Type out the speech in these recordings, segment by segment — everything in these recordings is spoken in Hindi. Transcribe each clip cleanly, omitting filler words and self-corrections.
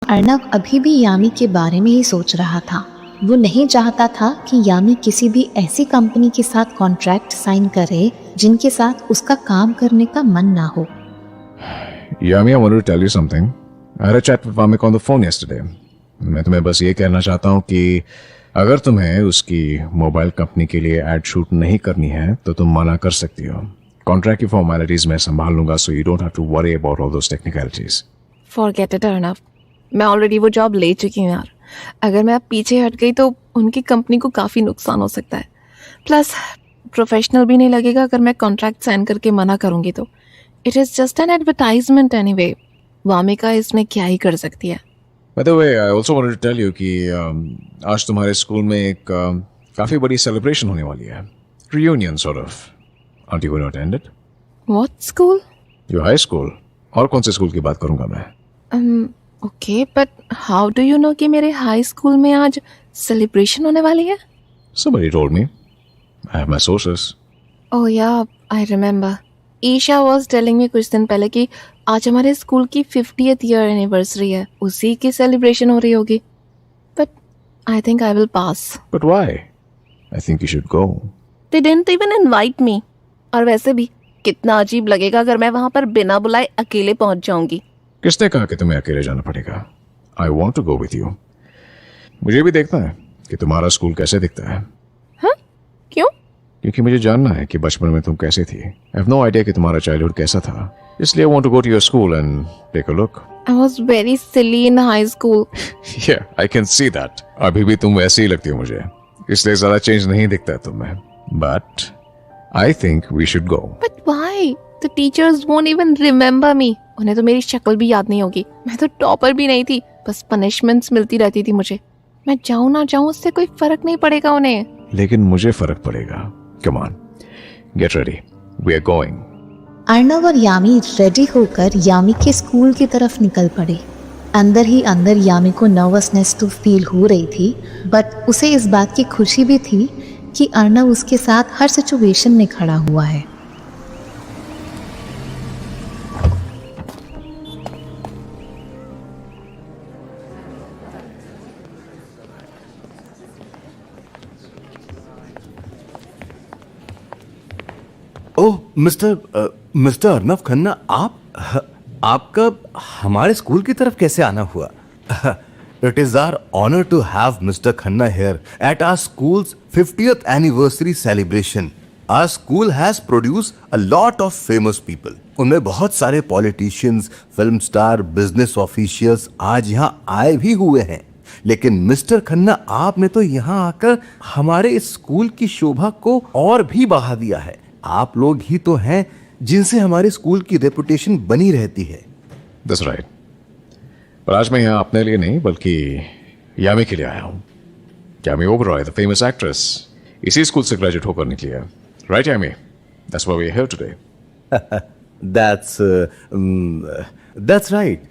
अर्नव अभी भी यामी के बारे में ही सोच रहा था। वो नहीं चाहता था कि यामी किसी भी ऐसी कंपनी के साथ कॉन्ट्रैक्ट साइन करे जिनके साथ उसका काम करने का मन ना हो। Yami, I wanted to tell you something. I had a chat with Vamik on the phone yesterday. मैं तुम्हें बस ये कहना चाहता हूँ कि अगर तुम्हें उसकी मोबाइल कंपनी के लिए एड शूट नहीं करनी है तो तुम मना कर सकती हो। कॉन्ट्रैक्ट की फॉर्मेलिटीज मैं संभाल लूंगा, so you don't have to worry about all those technicalities. Forget it Arnav, मैं ऑलरेडी वो जॉब ले चुकी हूँ यार। अगर मैं अब पीछे हट गई तो उनकी कंपनी को काफ़ी नुकसान हो सकता है। प्लस प्रोफेशनल भी नहीं लगेगा अगर मैं कॉन्ट्रैक्ट साइन करके मना करूँगी तो। It is just an advertisement anyway. Wamiqa इसमें क्या ही कर सकती है। By the way, I also wanted to tell you कि आज तुम्हारे स्कूल में एक काफ़ी बड़ी सेलिब्रेशन होने वाली है। Reunion sort of. Aren't you going to attend it? What school? Your high school. और कौन से स्कूल की बात करूँगा मैं? Okay, but how do you know कि मेरे हाई स्कूल में आज सेलिब्रेशन होने वाली है? Somebody told me. I have my sources. Oh yeah, I remember. Isha was telling me कुछ दिन पहले कि आज हमारे स्कूल की 50th ईयर एनिवर्सरी है, उसी की सेलिब्रेशन हो रही होगी। But I think I will pass. But why? I think you should go. They didn't even invite me. और वैसे भी कितना अजीब लगेगा अगर मैं वहाँ पर बिना बुलाए अकेले पहुँच जाऊंगी। किसने कहा कि तुम्हें अकेले जाना पड़ेगा? I want to go with you. मुझे भी देखना है कि तुम्हारा स्कूल कैसे दिखता है। हाँ? क्यों? क्योंकि मुझे जानना है कि बचपन में तुम कैसे थी। I have no idea कि तुम्हारा चाइल्डहुड कैसा था। इसलिए I want to go to your school and take a look. I was very silly in high school. Yeah, I can see that. अभी भी तुम वैसे ही लगती हो मुझे, इसलिए ज़्यादा चेंज नहीं दिखता है तुम में। But I think we should go. But why? The teachers won't even remember me. उन्हें तो मेरी शक्ल भी याद नहीं होगी। मैं तो टॉपर भी नहीं थी, बस पनिशमेंट्स मिलती रहती थी मुझे। मैं जाऊँ ना जाऊँ उससे कोई फर्क नहीं पड़ेगा उन्हें। लेकिन मुझे फर्क पड़ेगा। Come on, get ready. We are going. Arnav और यामी रेडी होकर यामी के स्कूल की तरफ निकल पड़े। अंदर ही अंदर यामी को नर्वसनेस तो फील हो रही थी, बट उसे इस बात की खुशी भी थी कि अर्नव उसके साथ हर सिचुएशन में खड़ा हुआ है। ओह मिस्टर अर्नव खन्ना, आपका हमारे स्कूल की तरफ कैसे आना हुआ? It is our honour to have mister Khanna here at our school's 50th anniversary celebration. Our school has produced a lot of famous people. उनमें बहुत सारे politicians, film star, business officials आज यहाँ आए भी हुए हैं। लेकिन मिस्टर खन्ना, आपने तो यहाँ आकर हमारे इस स्कूल की शोभा को और भी बढ़ा दिया है। आप लोग ही तो हैं जिनसे हमारे स्कूल की रेपुटेशन बनी रहती है। That's right. पर आज मैं यहाँ अपने लिए नहीं बल्कि यामी के लिए आया हूँ। यामी ओबरॉय, द फेमस एक्ट्रेस, इसी स्कूल से ग्रेजुएट होकर निकली है। Right, yam? That's why we are here today. That's right.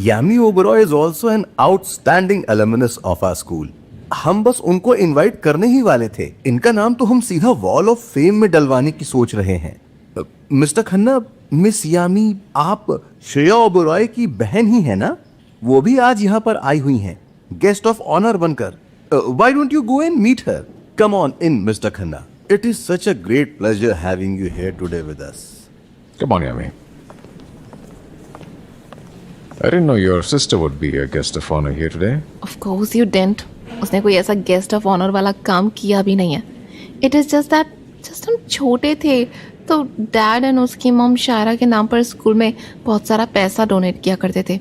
Yami Oberoi is also an outstanding alumnus of our school. हम बस उनको इनवाइट करने ही वाले थे। इनका नाम तो हम सीधा वॉल ऑफ फेम में डलवाने की सोच रहे हैं। मिस्टर खन्ना, मिस यामी आप श्रेया ओबरॉय की बहन ही है ना? वो भी आज यहाँ पर आई हुई हैं, गेस्ट ऑफ ऑनर बनकर। Why don't you go and meet her? Come on in mister Khanna. It is such a great pleasure having you here today with us. Come on, Yami. I didn't know your sister would be a guest of honor here today. Of course you didn't. उसने कोई ऐसा गेस्ट ऑफ ऑनर वाला काम किया भी नहीं है। It is just that just हम छोटे थे तो डैड एंड उसकी मॉम शायरा के नाम पर स्कूल में बहुत सारा पैसा डोनेट किया करते थे।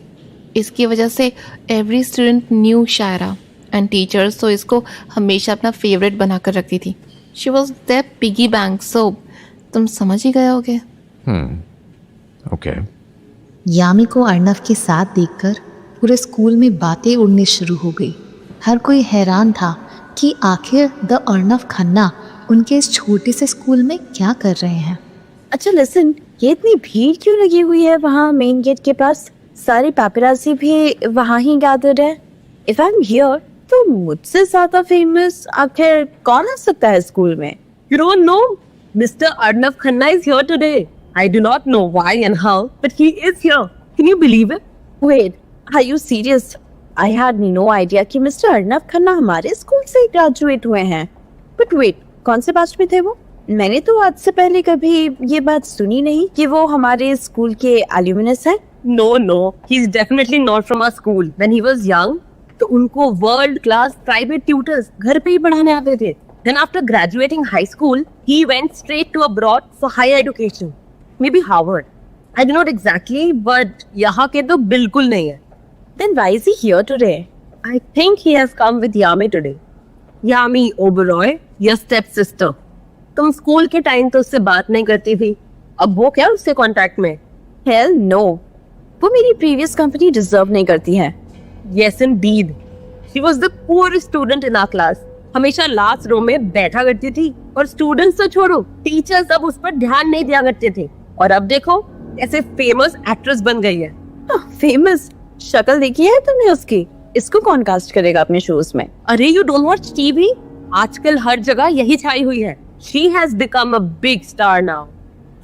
इसकी वजह से every student knew Shaira and teachers तो इसको हमेशा अपना फेवरेट बना कर रखती थी। She was their piggy bank, so तुम समझ ही गए होगे। Okay. यामी को अर्नव के साथ देखकर पूरे स्कूल में बातें उड़नी शुरू हो गई। हर कोई हैरान था कि आखिर द अर्नव खन्ना उनके इस छोटे से स्कूल में क्या कर रहे हैं। अच्छा लिसन, ये इतनी भीड़ क्यों लगी हुई है वहाँ मेन गेट के पास? सारे पेपराजी भी वहाँ ही गैदर्ड है। इफ आई एम हियर तो मुझसे ज्यादा फेमस आखिर कौन आ सकता है स्कूल में? You don't know? Mr. Arnav Khanna is here today. I do not know why and how, but he is here. Can you believe it? Wait, are you serious? I had no idea कि मिस्टर अर्नव खन्ना हमारे स्कूल से ही ग्रेजुएट हुए हैं। बट वेट, कौन से बैच में थे वो? मैंने तो आज से पहले कभी ये बात सुनी नहीं कि वो हमारे स्कूल के एल्यूमिनस हैं। No, no, he's definitely not from our school. When he was young, तो उनको वर्ल्ड क्लास प्राइवेट ट्यूटर्स घर पे ही पढ़ाने आते थे। Then after graduating high school, he went straight to abroad for higher education. Maybe Harvard. I do not exactly, but यहाँ के तो बिल्कुल नहीं है। Then why is he here today? I think he has come with Yami today. Yami Oberoi, your step sister. तुम स्कूल के टाइम तो उससे बात नहीं करती थी, अब वो क्या उससे कांटेक्ट में? Hell no. वो मेरी प्रीवियस कंपनी डिजर्व नहीं करती है। Yes indeed. She was the poorest student in our class. हमेशा लास्ट रो में बैठा करती थी और स्टूडेंट्स तो छोड़ो, टीचर्स अब उस पर ध्यान नहीं दिया करते थे। और अब देखो ऐसे फेमस एक्ट्रेस बन गई है। फेमस? शक्ल देखी है तुमने उसकी? इसको कौन कास्ट करेगा अपने शोज में? अरे यू डोंट वॉच टीवी? आजकल हर जगह यही छाई हुई है। She has become a big star now.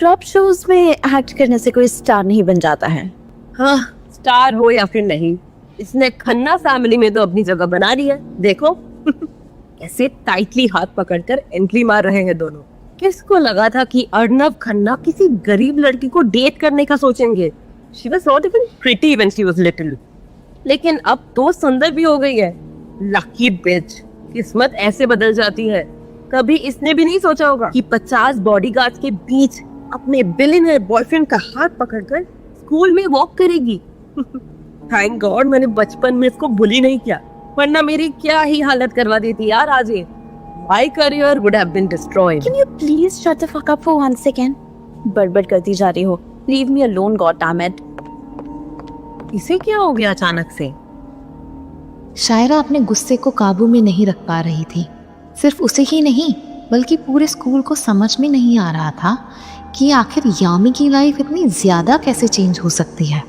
Top shows में एक्ट करने से कोई स्टार नहीं बन जाता है। हाँ, स्टार हो या फिर नहीं, इसने खन्ना फैमिली में तो अपनी जगह बना ली है। देखो कैसे टाइटली हाथ पकड़कर एंट्री मार रहे हैं दोनों। किसको लगा था कि अर्नव खन्ना किसी गरीब लड़की को डेट करने का सोचेंगे? She was not even pretty when she was little. लेकिन अब तो सुंदर भी हो गई है। लकी बिच, किस्मत ऐसे बदल जाती है। कभी इसने भी नहीं सोचा होगा कि 50 बॉडीगार्ड्स के बीच अपने बिलियनर बॉयफ्रेंड का हाथ पकड़कर स्कूल में वॉक करेगी। थैंक गॉड मैंने बचपन में इसको भूली नहीं किया, वरना मेरी क्या ही हालत करवा देती यार आज ये। My career would have been destroyed. Can you please shut the fuck up for 1 second? बड़बड़ करती जा रही हो। Leave me alone, goddammit. इसे क्या हो गया अचानक से? शायरा अपने गुस्से को काबू में नहीं रख पा रही थी। सिर्फ उसे ही नहीं बल्कि पूरे स्कूल को समझ में नहीं आ रहा था कि आखिर यामी की लाइफ इतनी ज्यादा कैसे चेंज हो सकती है।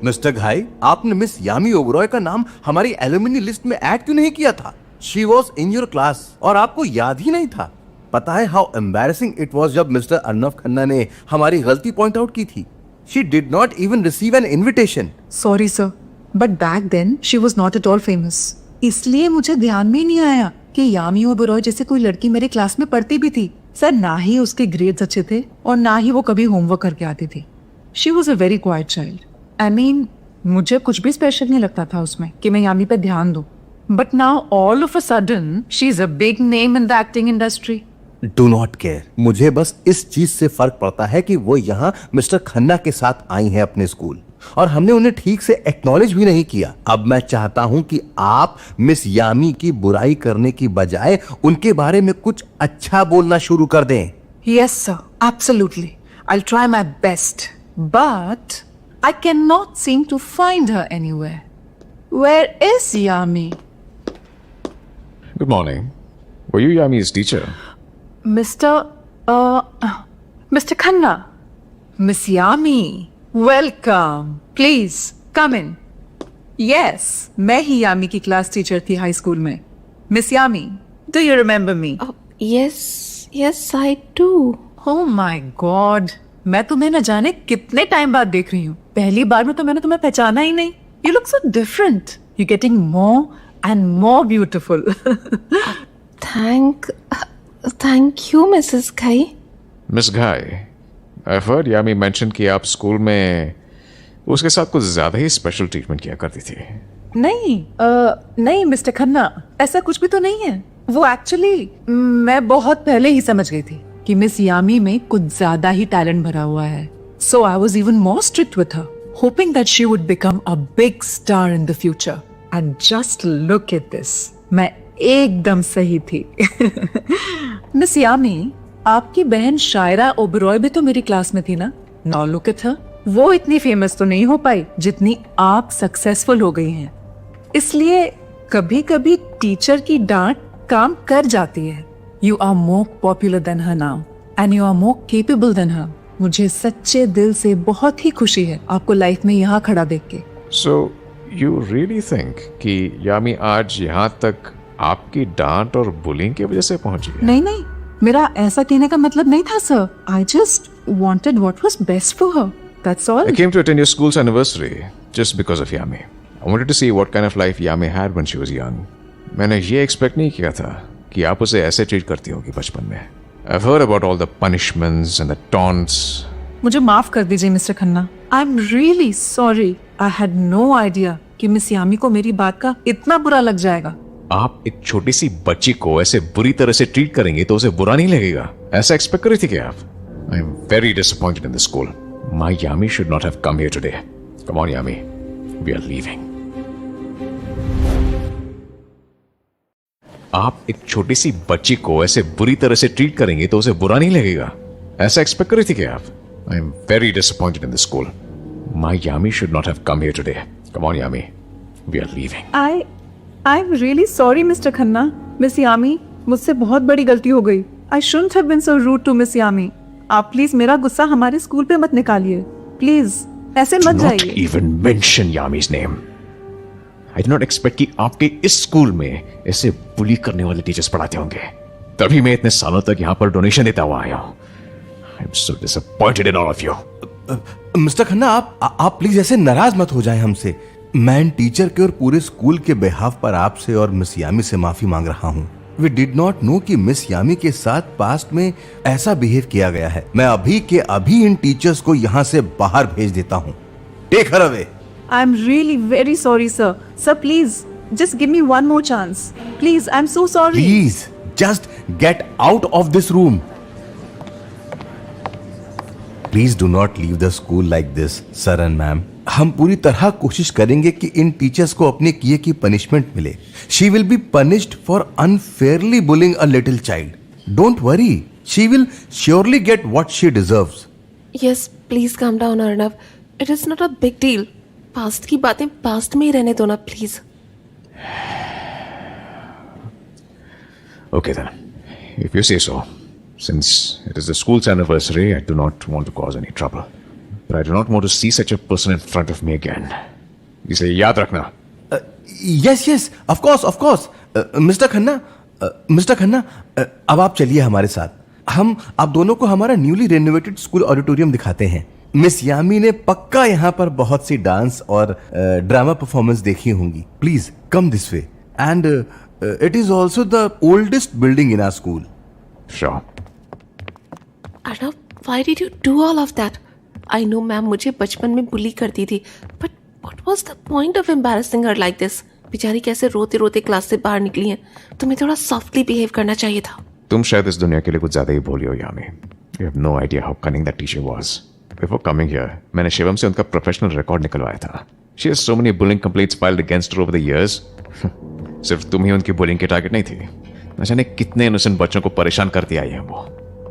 मिस्टर घाई, आपने मिस यामी ओबरॉय का नाम हमारी एलुमनी लिस्ट में ऐड क्यों नहीं किया था? She was in your class और आपको याद ही नहीं था। पता है हाउ एम्बैरेसिंग इट वॉज जब मिस्टर अर्नव खन्ना ने हमारी गलती पॉइंट आउट की थी। She did not even receive an invitation. Sorry sir, but back then she was not at all famous, इसलिए मुझे ध्यान में ही नहीं आया कि यामी ओबरॉय जैसे कोई लड़की मेरे क्लास में पढ़ती भी थी। सर, ना ही उसके ग्रेड्स अच्छे थे और ना ही वो कभी होमवर्क करके आती थी। She was a very quite child. I mean, मुझे कुछ भी स्पेशल नहीं लगता था उसमें कि मैं यामी पे ध्यान दूं। But now all of a sudden she is a big name in the acting industry. Do not care, मुझे बस इस चीज से फर्क पड़ता है कि वो यहाँ मिस्टर खन्ना के साथ आई हैं अपने स्कूल और हमने उन्हें ठीक से एक्नॉलेज भी नहीं किया। अब मैं चाहता हूँ कि आप मिस यामी की बुराई करने की बजाय उनके बारे में कुछ अच्छा बोलना शुरू कर दें। Yes, sir. Absolutely. I'll try my best. But I cannot seem to find her anywhere. Where is Yami? Good morning. Were you Yami's teacher? Mr. Khanna. Miss Yami. Welcome. Please, come in. Yes, मैं ही यामी की क्लास टीचर थी हाई स्कूल में। Miss Yami, do you remember me? Yes, I do. Oh my God, मैं तुम्हें न जाने कितने टाइम बाद देख रही हूँ। पहली बार में तो मैंने तुम्हें पहचाना ही नहीं। You look so different. You're getting more and more beautiful. Thank you, Mrs. Ghai. Miss Ghai, I've heard Yami mention कि आप स्कूल में उसके साथ कुछ ज्यादा ही स्पेशल ट्रीटमेंट किया करती थी। नहीं मिस्टर खन्ना, ऐसा कुछ भी तो नहीं है। वो एक्चुअली मैं बहुत पहले ही समझ गई थी कि मिस यामी में कुछ ज्यादा ही टैलेंट भरा हुआ है। So I was even more strict with her, hoping that she would become a big star in the future. And just look at this, मैं एकदम सही थी। मिस यामी, आपकी बहन शायरा ओबरॉय भी तो मेरी क्लास में थी ना? Now look at her. वो इतनी फेमस तो नहीं हो पाई जितनी आप सक्सेसफुल हो गई हैं। इसलिए कभी कभी टीचर की डांट काम कर जाती है। You are more popular than her now, and you are more capable than her. मुझे सच्चे दिल से बहुत ही खुशी है आपको लाइफ में यहाँ खड़ा देख के। So you really think कि यामी आज यहाँ तक आपकी डांट और बुलिंग की वजह से पहुंची है? नहीं, मेरा ऐसा कहने का मतलब नहीं था sir. I just wanted what was best for her. That's all. I came to attend your school's anniversary just because of Yami. I wanted to see what kind of life Yami had when she was young. मैंने ये एक्सपेक्ट नहीं किया था कि आप उसे ऐसे ट्रीट करती होगी बचपन में. I've heard about all the punishments and the taunts. मुझे माफ कर दीजिए mister Khanna. I am really sorry. I had no idea कि मिस यामी को मेरी बात का इतना बुरा लग जाएगा. आप एक छोटी सी बच्ची को ऐसे बुरी तरह से ट्रीट करेंगे तो उसे बुरा नहीं लगेगा. ऐसा एक्सपेक्ट कर रही थी क्या आप? I am very disappointed in the school. My Yami should not have come here today. Come on Yami, we are leaving. आप एक छोटी सी बच्ची को ऐसे बुरी तरह से ट्रीट करेंगे तो उसे बुरा नहीं लगेगा. ऐसा एक्सपेक्ट कर रही थी क्या आप? I am very disappointed in the school. My Yami should not have come here today. Come on Yami, we are leaving. I am really sorry Mister Khanna. Miss Yami, मुझसे बहुत बड़ी गलती हो गई. I shouldn't have been so rude to Miss Yami. आप प्लीज मेरा गुस्सा हमारे स्कूल पे मत निकालिए. प्लीज ऐसे मत Not जाइए. even mention Yami's name. I did not expect कि आपके इस स्कूल में ऐसे बुली करने वाले टीचर्स पढ़ाते होंगे. तभी मैं इतने सालों तक यहाँ पर डोनेशन देता हुआ आया हूँ. I'm so disappointed in all of you. Mister Khanna, आप प्लीज ऐसे नाराज मत हो जाएं हमसे. मैं टीचर के और पूरे स्कूल के बिहाफ पर आपसे और मिस यामी से माफी मांग रहा हूँ. वी डिड नॉट नो कि मिस यामी के साथ पास्ट में ऐसा बिहेव किया गया है. मैं अभी के अभी इन टीचर्स को यहाँ से बाहर भेज देता हूँ. Take her away. I am really very sorry, sir. Sir, please, just give me one more chance. Please, I'm so sorry. Please, just get out of this room. Please do not leave the school like this, sir and ma'am. हम पूरी तरह कोशिश करेंगे कि इन टीचर्स को अपने किए की पनिशमेंट मिले. She will be punished for unfairly bullying a little child. Don't worry. She will surely get what she deserves. Yes, please calm down, Arnav. It is not a big deal. Past की बातें पास्ट में ही रहने दो ना please. Okay then, if you say so. Since it is the school's anniversary, I do not want to cause any trouble. But I do not want to see such a person in front of me again. इसलिए याद रखना. Yes, of course. Mister Khanna, अब आप चलिए हमारे साथ. हम आप दोनों को हमारा न्यूली रेनोवेटेड स्कूल ऑडिटोरियम दिखाते हैं. मिस यामी ने पक्का यहाँ पर बहुत सी डांस और ड्रामा परफॉर्मेंस देखी होंगी. Please come this way. And it is also the oldest building in our school. Sure. Arnav, why did you do all of that? I know ma'am मुझे बचपन में बुली करती थी, but what was the point of embarrassing her like this? बेचारी कैसे रोते रोते क्लास से बाहर निकली है. तुम्हें थोड़ा सॉफ्टली बिहेव करना चाहिए था. तुम शायद इस दुनिया के लिए कुछ ज्यादा ही बोली हो यामी. You have no idea how cunning that teacher was. Before coming here, मैंने शिवम से उनका प्रोफेशनल रिकॉर्ड निकलवाया था. She has so many bullying complaints filed against her over the years. सिर्फ तुम ही उनकी बुलिंग के टारगेट नहीं थी. न जाने कितने इनोसेंट बच्चों को परेशान करती आई है वो.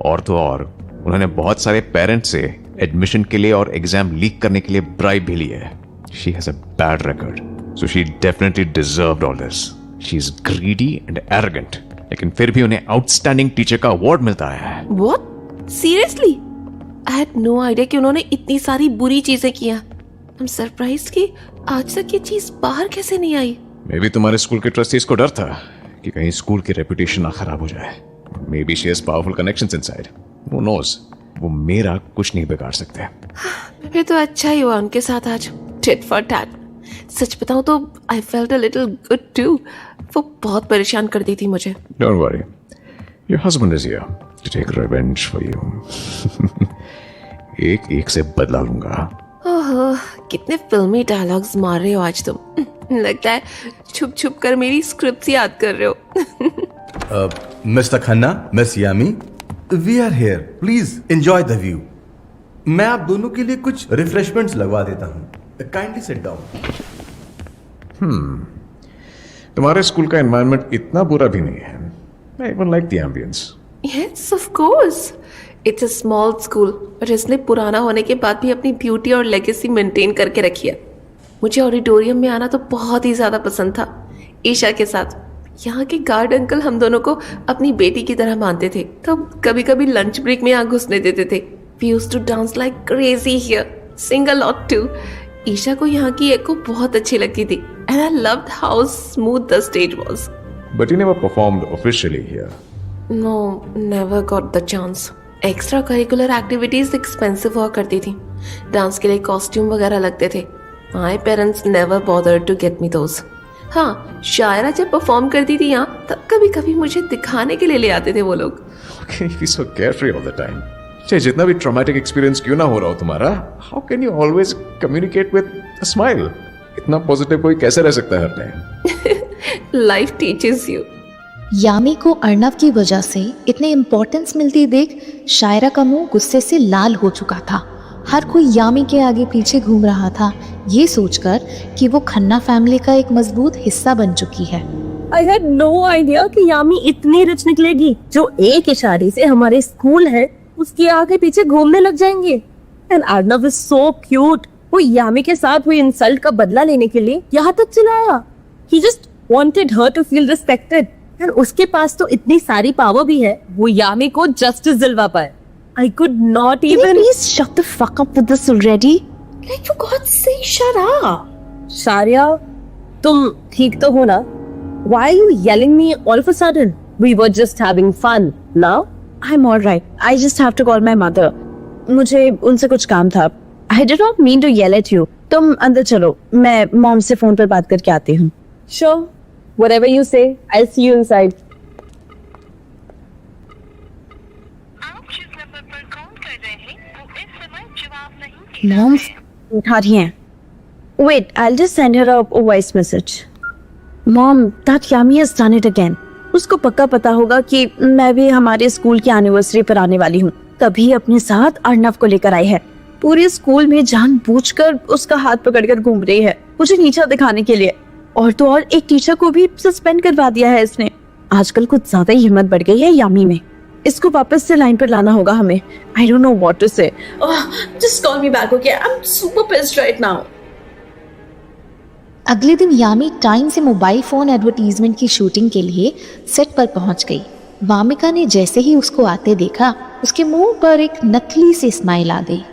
और तो और उन्होंने बहुत सारे पेरेंट्स से एडमिशन के लिए और एग्जाम लीक करने के लिए ब्राइब भी ली है. She has a bad record, so she definitely deserved all this. She is greedy and arrogant. लेकिन फिर भी उन्हें आउटस्टैंडिंग टीचर का अवार्ड मिलता है. What? Seriously? I had no idea कि उन्होंने इतनी सारी बुरी चीजें किया. I'm surprised कि आज तक ये चीज बाहर कैसे नहीं आई. मे बी तुम्हारे स्कूल के ट्रस्टीज को डर था कि कहीं स्कूल की रेपुटेशन ना खराब हो जाए. May be she has powerful connections inside. Who knows? वो मेरा कुछ नहीं बिगाड़ सकते. फिर तो अच्छा ही हुआ उनके साथ आज. Tit for tat. सच बताऊं तो I felt a little good too. वो बहुत परेशान करती थी मुझे. Don't worry. Your husband is here to take revenge for you. एक से बदला लूंगा. ओहो, कितने फिल्मी डायलॉग्स मार रहे हो आज तुम. लगता है छुप छुप कर मेरी स्क्रिप्ट याद कर रहे हो. Mister Khanna, miss Yami, we are here. Please enjoy the view. मैं आप दोनों के लिए कुछ रिफ्रेशमेंट्स लगवा देता हूँ. Kindly sit down. तुम्हारे स्कूल का एनवायरनमेंट इतना बुरा भी नहीं है. I even like the ambience. Yes, of course. It's a small school, but इसने पुराना होने के बाद भी अपनी ब्यूटी और लेगेसी मेंटेन करके रखी है. मुझे ऑडिटोरियम में आना तो बहुत ही ज़्यादा पसंद था. ईशा के साथ. यहाँ के गार्ड अंकल हम दोनों को अपनी बेटी की तरह मानते थे. तो कभी कभी लंच ब्रेक में यहाँ घुसने देते थे. We used to dance like crazy here. Sing a lot too. Isha को यहाँ की एको बहुत अच्छी लगती थी. And I loved how smooth the stage was. But you never performed officially here. No, never got the chance. Extra curricular activities expensive हुआ करती थी. डांस के लिए कॉस्ट्यूम वगैरह लगते थे. My parents never bothered to get me those. हाँ, शायरा जब परफॉर्म करती थी यहाँ, तब कभी कभी मुझे दिखाने के लिए ले आते थे वो लोग। Can you be so carefree all the time? चाहे जितना भी ट्रॉमेटिक एक्सपीरियंस क्यों ना हो रहा हो तुम्हारा, how can you always communicate with a smile? इतना पॉजिटिव कोई कैसे रह सकता है हर time? Life teaches you. Yami को अर्नव की वजह से इतने इम्पोर्टेंस मिलती देख शायरा का मुंह गुस्से से लाल हो चुका था। हर कोई यामी के आगे पीछे घूम रहा था, ये सोचकर कि वो खन्ना फैमिली का एक मजबूत हिस्सा बन चुकी है। I had no idea कि यामी इतनी रिच निकलेगी जो एक इशारे से हमारे स्कूल है उसके आगे पीछे घूमने लग जाएंगे। And Arnav is so cute। वो यामी के साथ हुई इंसल्ट का बदला लेने के लिए यहाँ तक चला आया। He just wanted her to feel respected। And उसके पास तो इतनी सारी पावर भी है, वो यामी को जस्टिस दिलवा पाए। I could not even। Please shut the fuck up with this already। Like for God's sake, shut up। Shariya, तुम ठीक तो हो ना? Why are you yelling me all of a sudden? We were just having fun. Now? I'm all right. I just have to call my mother। मुझे उनसे कुछ काम था। I did not mean to yell at you। तुम अंदर चलो, मैं मॉम से फोन पर बात करके आती हूँ। Sure, whatever you say, I'll see you inside। आप जिस नंबर पर कॉल कर रहे हैं वो इस समय जवाब नहीं दे मॉम उठा रही हैं। Wait, I'll just send her a voice message। Mom, that Yami has done it again। उसको पक्का पता होगा कि मैं भी हमारे स्कूल की एनिवर्सरी पर आने वाली हूँ, तभी अपने साथ अर्नव को लेकर आई है। पूरे स्कूल में जानबूझकर उसका हाथ पकड़कर घूम रही है, मुझे नीचा दिखाने के लिए। और तो और एक टीचर को भी सस्पेंड करवा दिया है इसने। आजकल कुछ ज्यादा ही हिम्मत बढ़ गई है यामी में। इसको वापस से लाइन पर लाना होगा हमें। I don't know what to say। Just call me back, okay? I'm super pissed right now। अगले दिन यामी टाइम से मोबाइल फोन एडवर्टीजमेंट की शूटिंग के लिए सेट पर पहुंच गई। वामिका ने जैसे ही उसको आते देखा, उसके मुंह पर एक नकली सी स्माइल आ गई।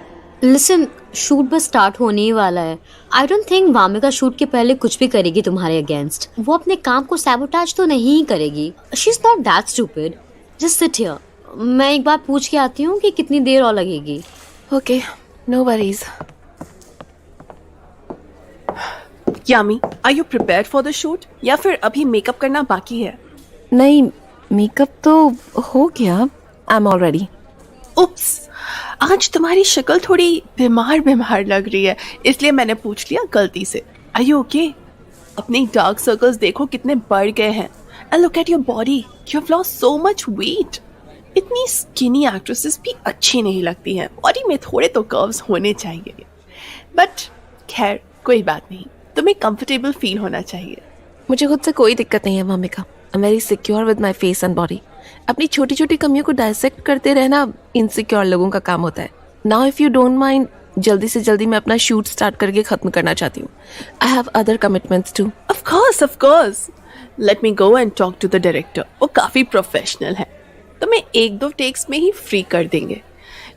लिसन, शूट बस स्टार्ट होने ही वाला है। I don't think Wamiqa shoot के पहले कुछ भी करेगी तुम्हारे अगेंस्ट। वो अपने काम को सैबोटाज तो नहीं ही करेगी। She is not that stupid. Just sit here. मैं एक बार पूछ के आती हूँ कि कितनी देर और लगेगी। Okay, no worries. Yami, are you prepared for the shoot या फिर अभी मेकअप करना बाकी है? नहीं, मेकअप तो हो गया। I am already. उप्स, आज तुम्हारी शक्ल थोड़ी बीमार बीमार लग रही है, इसलिए मैंने पूछ लिया गलती से। Are you okay? अपने डार्क सर्कल्स देखो कितने बढ़ गए हैं। And look at your body, you have lost so much weight. इतनी स्किनी एक्ट्रेसेस भी अच्छी नहीं लगती हैं। बॉडी में थोड़े तो कर्व्स होने चाहिए। बट खैर, कोई बात नहीं, तुम्हें कंफर्टेबल फील होना चाहिए। मुझे खुद से कोई दिक्कत नहीं है Mamika. I am very secure with my face and body. अपनी छोटी छोटी कमियों को डायसेक्ट करते रहना इनसिक्योर लोगों का काम होता है। Now if you don't mind, जल्दी से जल्दी मैं अपना शूट स्टार्ट करके खत्म करना चाहती हूँ। I have other commitments too. Of course. Let me go and talk to the director. वो काफी प्रोफेशनल है, तो मैं 1-2 टेक्स में ही फ्री कर देंगे।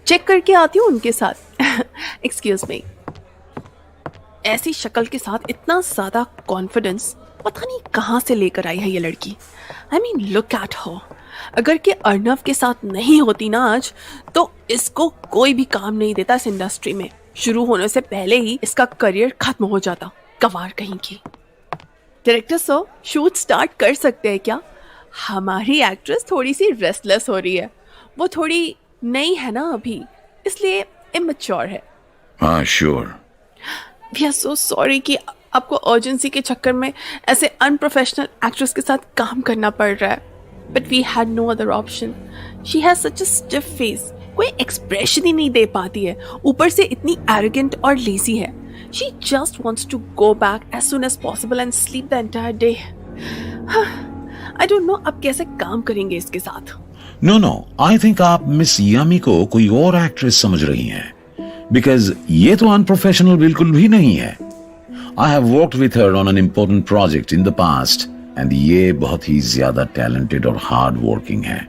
चेक करके आती हूँ उनके साथ। Excuse me. ऐसी शक्ल के साथ इतना ज्यादा कॉन्फिडेंस पता नहीं कहाँ से लेकर आई है ये लड़की। I mean look at her. अगर के अर्नव के साथ नहीं होती ना आज, तो इसको कोई भी काम नहीं देता इस इंडस्ट्री में। शुरू होने से पहले ही इसका करियर खत्म हो जाता। गवार कहीं की। डायरेक्टर सर, शूट स्टार्ट कर सकते हैं क्या? हमारी एक्ट्रेस थोड़ी सी रेस्टलेस हो रही है। वो थोड़ी नई है ना अभी, इसलिए इमैच्योर है। हाँ sure. We are so sorry कि आपको अर्जेंसी के चक्कर में ऐसे अनप्रोफेशनल एक्ट्रेस के साथ काम करना पड़ रहा है। But we had no other option. She has such a stiff face, कोई एक्सप्रेशन ही नहीं दे पाती है। ऊपर से इतनी एरोगेंट और लेजी है। She just wants to go back as soon as possible and sleep the entire day. I don't know अब कैसे काम करेंगे इसके साथ। नो, आई थिंक आप मिस यामी को कोई और एक्ट्रेस समझ रही हैं, बिकॉज ये तो अनप्रोफेशनल बिल्कुल भी नहीं है। I have worked with her on an important project in the past and ये बहुत ही ज्यादा टैलेंटेड और हार्ड वर्किंग है।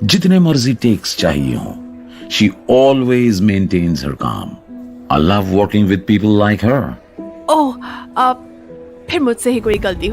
जितने मर्जी टेक्स चाहिए हो, शी ऑलवेज मेंटेन्स हर काम। I love working with people like her. Oh, फिर मुझसे ही कोई गलती